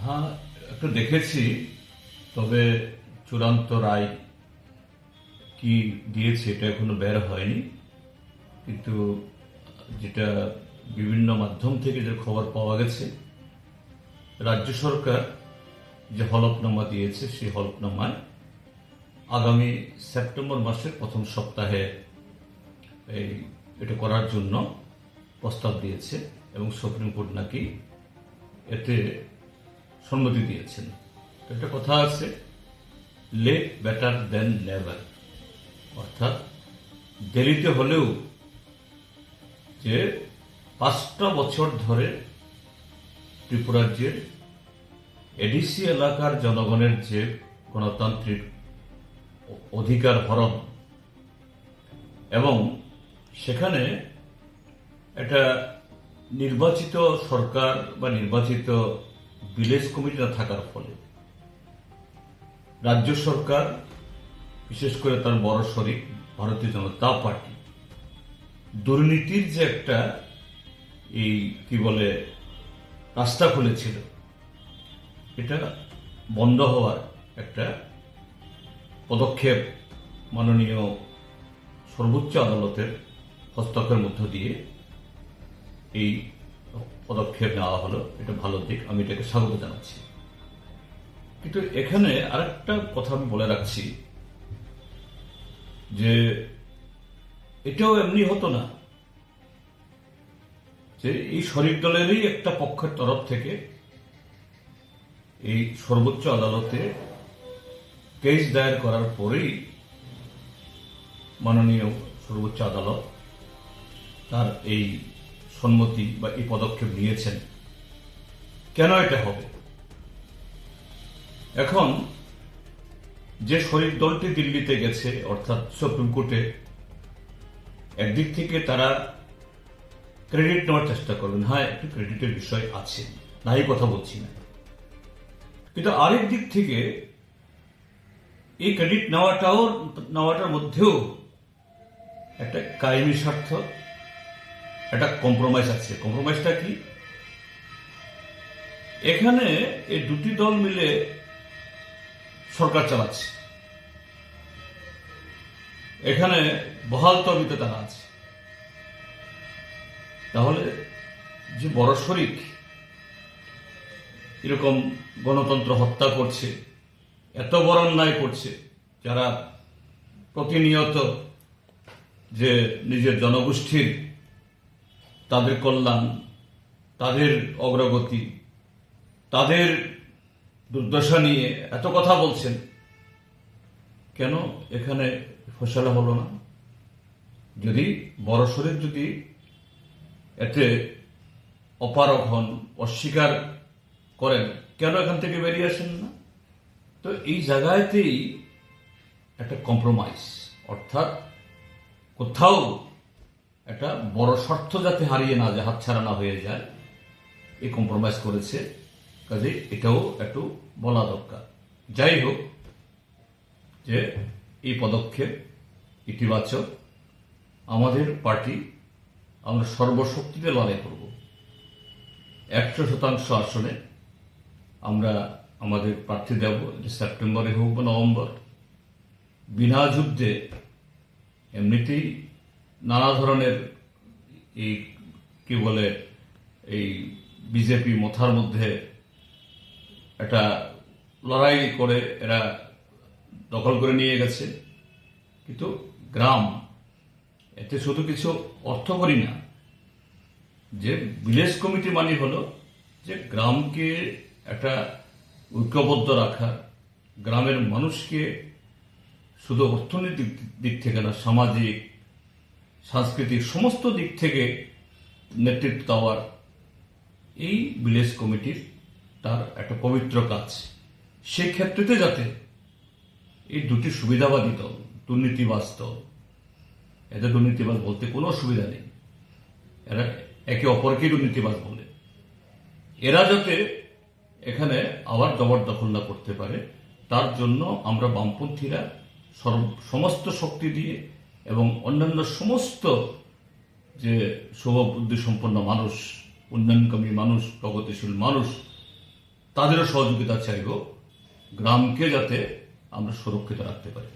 হ্যাঁ, একটু দেখেছি, তবে চূড়ান্ত রায় কি দিয়েছে এটা এখনো বের হয়নি। কিন্তু যেটা বিভিন্ন মাধ্যম থেকে যে খবর পাওয়া গেছে, রাজ্য সরকার যে হলফনামা দিয়েছে সেই হলফনামায় আগামী সেপ্টেম্বর মাসের প্রথম সপ্তাহে এটা করার জন্য প্রস্তাব দিয়েছে এবং সুপ্রিম কোর্ট নাকি এতে সম্মতি দিয়েছেন। একটা কথা আছে, লেট বেটার দেন নেভার, অর্থাৎ দেরিতে হলেও যে 5টা বছর ধরে ত্রিপুরাজ্যের এডিসি এলাকার জনগণের যে গণতান্ত্রিক অধিকার হরণ এবং সেখানে একটা নির্বাচিত সরকার বা নির্বাচিত ভিলেজ কমিটি না থাকার ফলে রাজ্য সরকার, বিশেষ করে তার বড় শরিক ভারতীয় জনতা পার্টি, দুর্নীতির যে একটা রাস্তা খুলেছিল, এটা বন্ধ হওয়ার একটা পদক্ষেপ মাননীয় সর্বোচ্চ আদালতের হস্তক্ষেপের মধ্য দিয়ে এই পদক্ষেপ নেওয়া হলো। এটা ভালো দিক, আমি এটাকে স্বাগত জানাচ্ছি। কিন্তু এখানে আরেকটা কথা আমি বলে রাখছি যে এটাও এমনি হতো না যে এই শরিক দলেরই একটা পক্ষের তরফ থেকে এই সর্বোচ্চ আদালতে কেস দায়ের করার পরেই মাননীয় সর্বোচ্চ আদালত তার এই সম্মতি বা এই পদক্ষেপ নিয়েছেন। কেন এটা হবে? এখন যে শরিক দলটি দিল্লিতে গেছে, অর্থাৎ সুপ্রিম কোর্টে, একদিক থেকে তারা ক্রেডিট নেওয়ার চেষ্টা করবেন। হ্যাঁ, একটু ক্রেডিটের বিষয় আছে, নাই কথা বলছি না, কিন্তু আরেক দিক থেকে এই ক্রেডিট নেওয়াটার মধ্যেও একটা কায়েমি স্বার্থ, একটা কম্প্রোমাইজ আছে। কম্প্রোমাইজটা কি? এখানে এই দুটি দল মিলে সরকার চালাচ্ছে, এখানে বহাল তবিতে তারা আছে। তাহলে যে বড় শরিক এরকম গণতন্ত্র হত্যা করছে, এত বড় অন্যায় করছে, যারা প্রতিনিয়ত যে নিজের জনগোষ্ঠীর তাদের কল্যাণ, তাদের অগ্রগতি, তাদের দুর্দশা নিয়ে এত কথা বলছেন, কেন এখানে ফয়সালা হলো না? যদি বড় শরিক যদি এতে অপারগ হন, অস্বীকার করেন, কেন এখান থেকে বেরিয়ে আসেন না? তো এই জায়গাতেই একটা কম্প্রোমাইজ, অর্থাৎ কোথাও একটা বড় স্বার্থ যাতে হারিয়ে না যায়, হাতছাড়া না হয়ে যায়, এই কম্প্রোমাইজ করেছে। কাজে এটাও একটু বলা দরকার। যাই হোক, যে এই পদক্ষেপ ইতিবাচক। আমাদের পার্টি, আমরা সর্বশক্তিতে লড়াই করব। 100% আসনে আমরা আমাদের প্রার্থী দেব, সেপ্টেম্বরে হোক বা নভেম্বর। বিনা যুদ্ধে এমনিতেই নানা ধরনের এই বিজেপি মাথার মধ্যে একটা লড়াই করে এরা দখল করে নিয়ে গেছে। কিন্তু গ্রাম, এতে শুধু কিছু অর্থ করি না, যে ভিলেজ কমিটি মানে হলো যে গ্রামকে একটা ঐক্যবদ্ধ রাখা, গ্রামের মানুষকে শুধু অর্থনৈতিক দিক থেকে না, সামাজিক, সাংস্কৃতিক সমস্ত দিক থেকে নেতৃত্ব দেওয়ার এই ভিলেজ কমিটির তার একটা পবিত্র কাজ। সেই ক্ষেত্রেতে যাতে এই দুটি সুবিধাবাদী দল, দুর্নীতিবাজ দল, এদের দুর্নীতিবাজ বলতে কোনো অসুবিধা নেই, এরা একে অপরকে দুর্নীতিবাজ বলে, এরা যাতে এখানে আবার জবরদখল না করতে পারে, তার জন্য আমরা বামপন্থীরা সমস্ত শক্তি দিয়ে এবং অন্যান্য সমস্ত যে শুভ বুদ্ধি সম্পন্ন মানুষ, উন্নয়নকামী মানুষ, প্রগতিশীল মানুষ, তাদেরও সহযোগিতা চাইব গ্রামকে যাতে আমরা সুরক্ষিত রাখতে পারি।